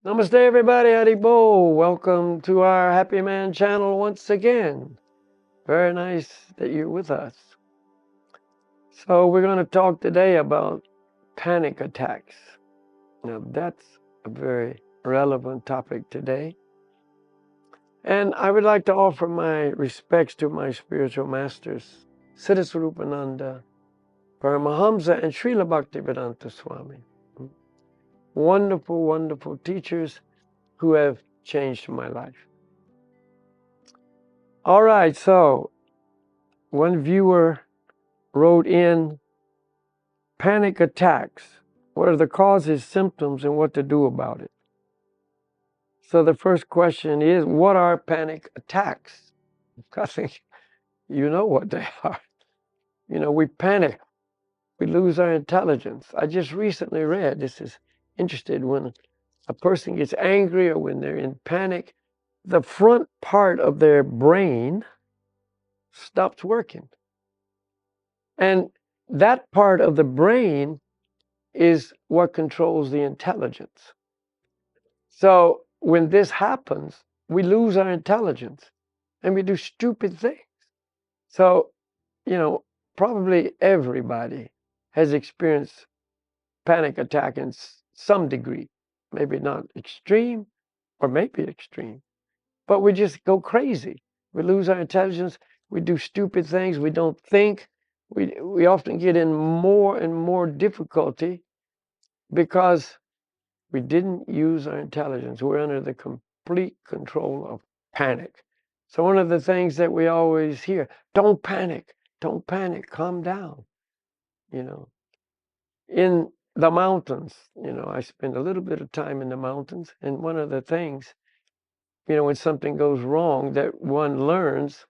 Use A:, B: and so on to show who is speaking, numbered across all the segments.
A: Namaste everybody, Haribo. Welcome to our Happy Man channel once again. Very nice that you're with us. So we're going to talk today about panic attacks. Now that's a very relevant topic today. And I would like to offer my respects to my spiritual masters, Siddhaswarupananda, Paramahamsa, and Srila Bhaktivedanta Swami. Wonderful, wonderful teachers who have changed my life. All right, so one viewer wrote in panic attacks. What are the causes, symptoms, and what to do about it? So the first question is, what are panic attacks? I think you know what they are. We panic. We lose our intelligence. I just recently read, this is interesting, when a person gets angry or when they're in panic, the front part of their brain stops working. And that part of the brain is what controls the intelligence. So when this happens, we lose our intelligence and we do stupid things. So, probably everybody has experienced panic attack in some degree, maybe not extreme or maybe extreme, but we just go crazy. We lose our intelligence. We do stupid things. We don't think. We often get in more and more difficulty because we didn't use our intelligence. We're under the complete control of panic. So one of the things that we always hear, don't panic, calm down. In the mountains, I spend a little bit of time in the mountains, and one of the things, when something goes wrong that one learns,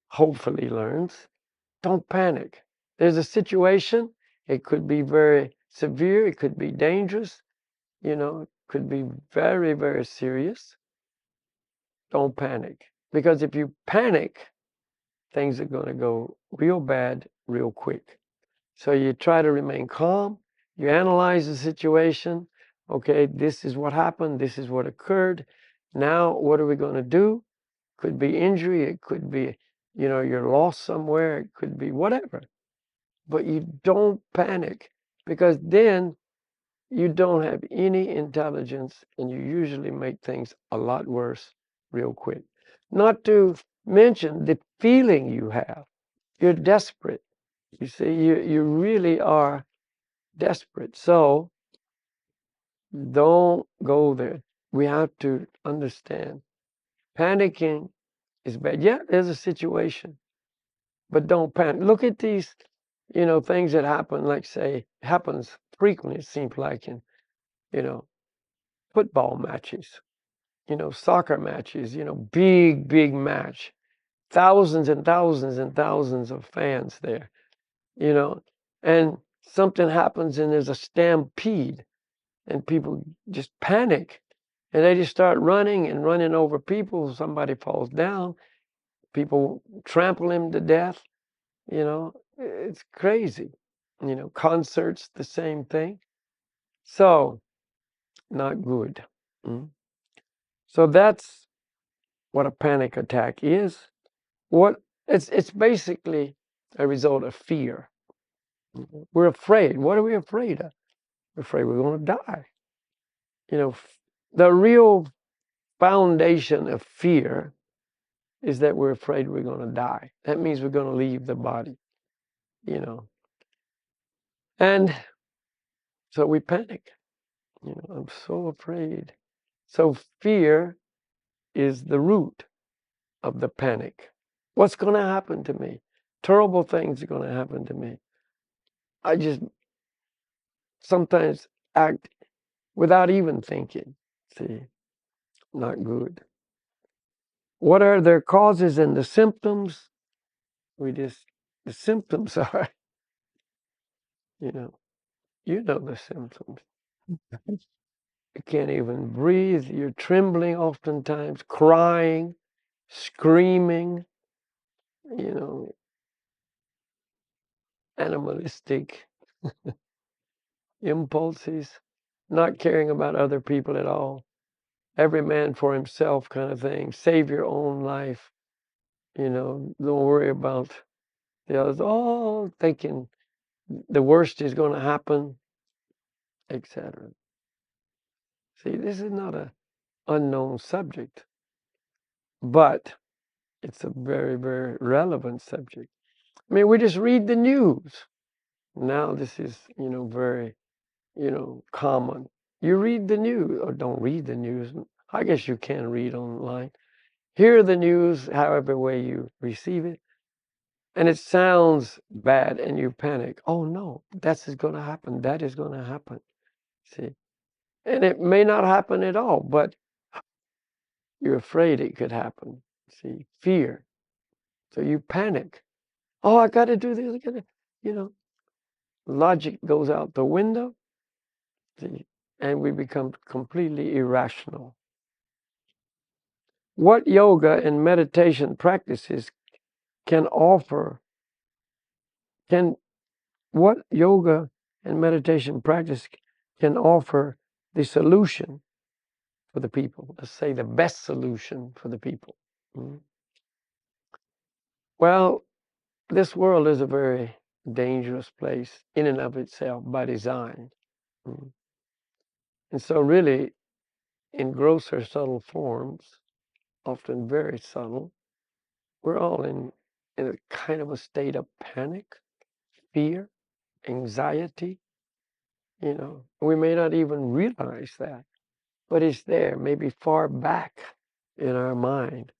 A: hopefully learns, don't panic. There's a situation, it could be very severe, it could be dangerous, it could be very, very serious. Don't panic. Because if you panic, things are going to go real bad real quick. So you try to remain calm. You analyze the situation. Okay, this is what happened. This is what occurred. Now, what are we going to do? Could be injury. It could be, you're lost somewhere. It could be whatever. But you don't panic, because then you don't have any intelligence and you usually make things a lot worse real quick. Not to mention the feeling you have. You're desperate. You see, you really are desperate. So don't go there. We have to understand panicking is bad. Yeah, there's a situation, but don't panic. Look at these, things that happen, like say, happens frequently, it seems like in, football matches, soccer matches, big, big match, thousands and thousands and thousands of fans there, and something happens and there's a stampede and people just panic and they just start running and running over people. Somebody falls down, people trample him to death, it's crazy. Concerts, the same thing. So, not good. Mm. So that's what a panic attack is. It's basically a result of fear. We're afraid. What are we afraid of? We're afraid we're going to die. The real foundation of fear is that we're afraid we're going to die. That means we're going to leave the body, And so we panic. I'm so afraid. So fear is the root of the panic. What's going to happen to me? Terrible things are going to happen to me. I just sometimes act without even thinking. See, not good. What are their causes and the symptoms? The symptoms are, the symptoms. You can't even breathe. You're trembling oftentimes, crying, screaming, animalistic impulses. not caring about other people at all, every man for himself kind of thing, save your own life, don't worry about the others, all thinking the worst is going to happen, etc. See, this is not an unknown subject, but it's a very, very relevant subject. I mean, we just read the news. Now this is, very, common. You read the news, or don't read the news. I guess you can read online. Hear the news however way you receive it. And it sounds bad and you panic. Oh no, that's going to happen. That is going to happen. See? And it may not happen at all, but you're afraid it could happen. See? Fear. So you panic. Oh, I got to do this. I gotta, logic goes out the window. See? And we become completely irrational. What yoga and meditation practices can offer, what yoga and meditation practice can offer the solution for the people? Let's say the best solution for the people. Well, this world is a very dangerous place in and of itself by design. And so really, in grosser, subtle forms, often very subtle, we're all in a kind of a state of panic, fear, anxiety. We may not even realize that, but it's there, maybe far back in our mind,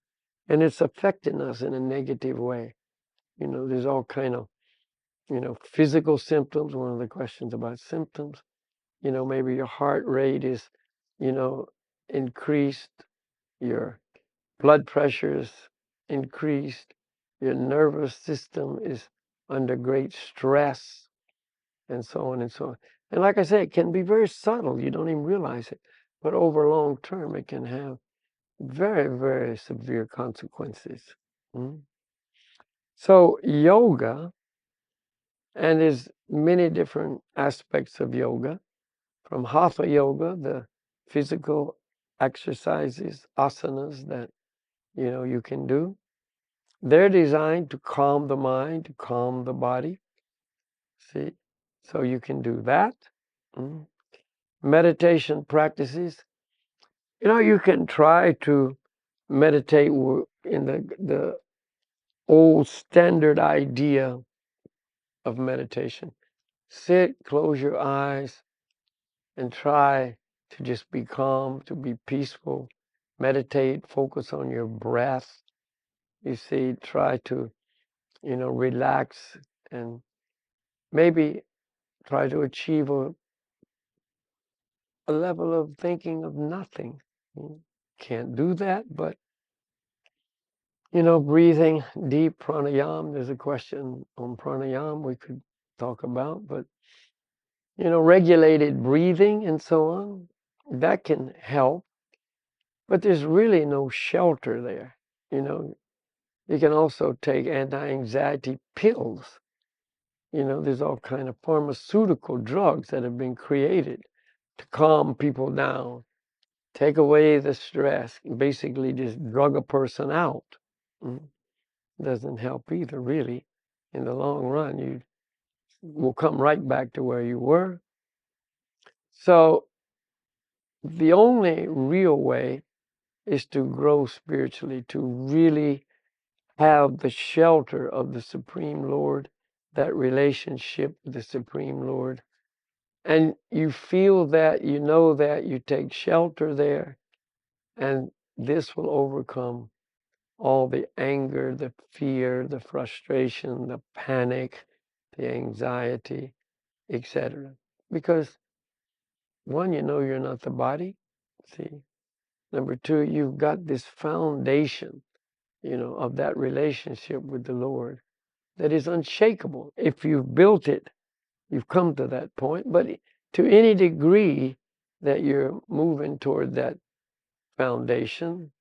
A: and it's affecting us in a negative way. There's all kind of, physical symptoms. One of the questions about symptoms, maybe your heart rate is, increased, your blood pressure is increased, your nervous system is under great stress, and so on and so on. And like I say, it can be very subtle. You don't even realize it. But over long term, it can have very, very severe consequences. So yoga, and there's many different aspects of yoga, from hatha yoga, the physical exercises, asanas that, you can do. They're designed to calm the mind, to calm the body. See? So you can do that. Meditation practices. You can try to meditate in the old standard idea of meditation. Sit, close your eyes, and try to just be calm, to be peaceful. Meditate, focus on your breath. You see, try to, relax and maybe try to achieve a level of thinking of nothing. Can't do that, but breathing deep pranayama. There's a question on pranayama we could talk about, but regulated breathing and so on, that can help. But there's really no shelter there. You can also take anti-anxiety pills. There's all kind of pharmaceutical drugs that have been created to calm people down, take away the stress, basically just drug a person out. Doesn't help either, really. In the long run, you will come right back to where you were. So the only real way is to grow spiritually, to really have the shelter of the Supreme Lord, that relationship with the Supreme Lord. And you feel that, you know that, you take shelter there, and this will overcome all the anger, the fear, the frustration, the panic, the anxiety, etc. Because one, you're not the body. See. Number two, you've got this foundation, of that relationship with the Lord that is unshakable. If you've built it, you've come to that point. But to any degree that you're moving toward that foundation,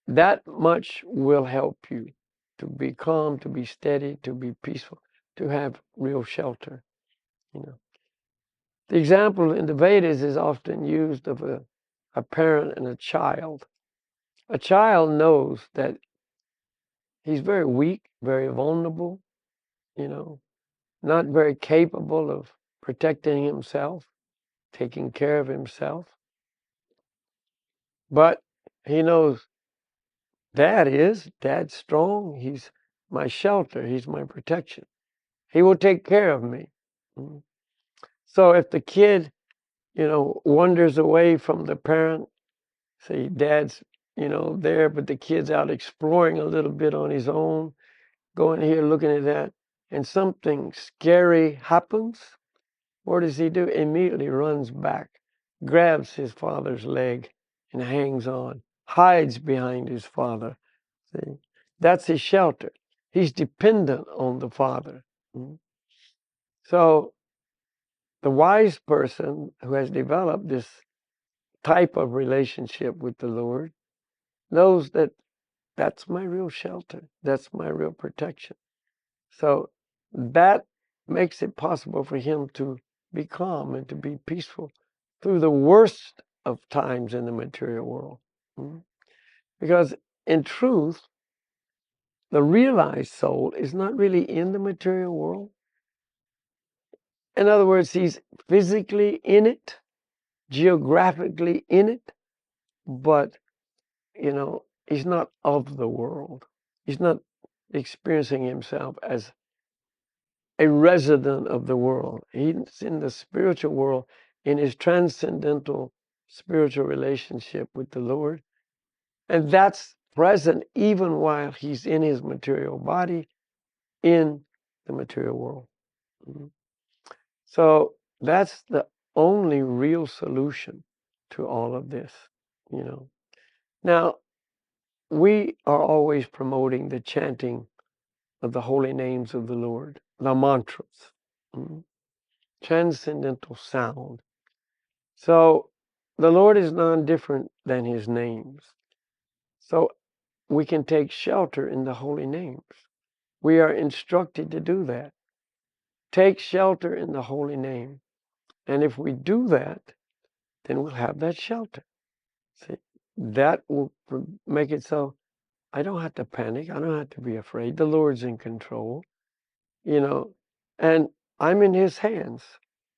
A: that much will help you to be calm, to be steady, to be peaceful, to have real shelter. The example in the Vedas is often used of a parent and a child. A child knows that he's very weak, very vulnerable, not very capable of protecting himself, taking care of himself. But he knows Dad's strong. He's my shelter. He's my protection. He will take care of me. So if the kid, wanders away from the parent, say Dad's, there, but the kid's out exploring a little bit on his own, going here, looking at that, and something scary happens, what does he do? Immediately runs back, grabs his father's leg and hangs on, hides behind his father. See, that's his shelter. He's dependent on the father. So the wise person who has developed this type of relationship with the Lord knows that that's my real shelter. That's my real protection. So that makes it possible for him to be calm and to be peaceful through the worst of times in the material world. Because in truth, the realized soul is not really in the material world. In other words, he's physically in it, geographically in it, but, he's not of the world. He's not experiencing himself as a resident of the world. He's in the spiritual world, in his transcendental spiritual relationship with the Lord. And that's present even while he's in his material body, in the material world. So that's the only real solution to all of this, Now, we are always promoting the chanting of the holy names of the Lord, the mantras, transcendental sound. So the Lord is non-different than his names. So we can take shelter in the holy names. We are instructed to do that. Take shelter in the holy name. And if we do that, then we'll have that shelter. See, that will make it so I don't have to panic. I don't have to be afraid. The Lord's in control, and I'm in his hands.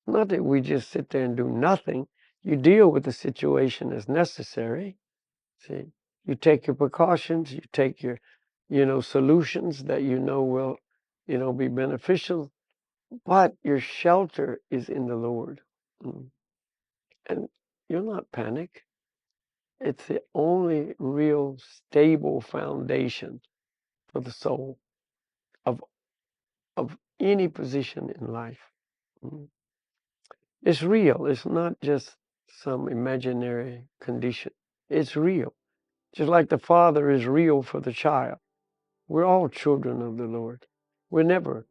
A: Not that we just sit there and do nothing. You deal with the situation as necessary. See, you take your precautions, you take your, solutions that will, be beneficial, but your shelter is in the Lord. And you'll not panic. It's the only real stable foundation for the soul of any position in life. It's real. It's not just some imaginary condition. It's real. Just like the Father is real for the child. We're all children of the Lord. We'll never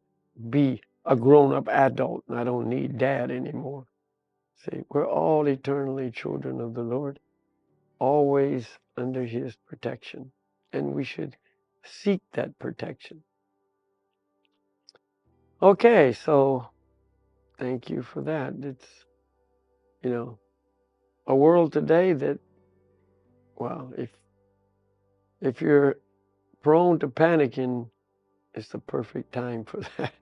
A: be a grown-up adult and I don't need Dad anymore. See, we're all eternally children of the Lord, always under his protection. And we should seek that protection. Okay, so thank you for that. It's, a world today that, well, if you're prone to panicking, it's the perfect time for that.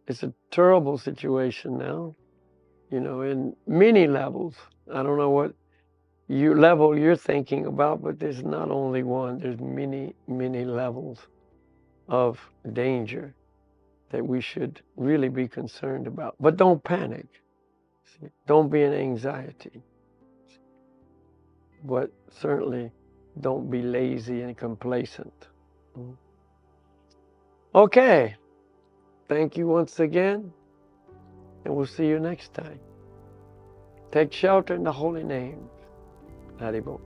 A: It's a terrible situation now, in many levels. I don't know what level you're thinking about, but there's not only one. There's many, many levels of danger that we should really be concerned about. But don't panic. See, don't be in anxiety. But certainly don't be lazy and complacent. Okay. Thank you once again, and we'll see you next time. Take shelter in the holy name. Haribo.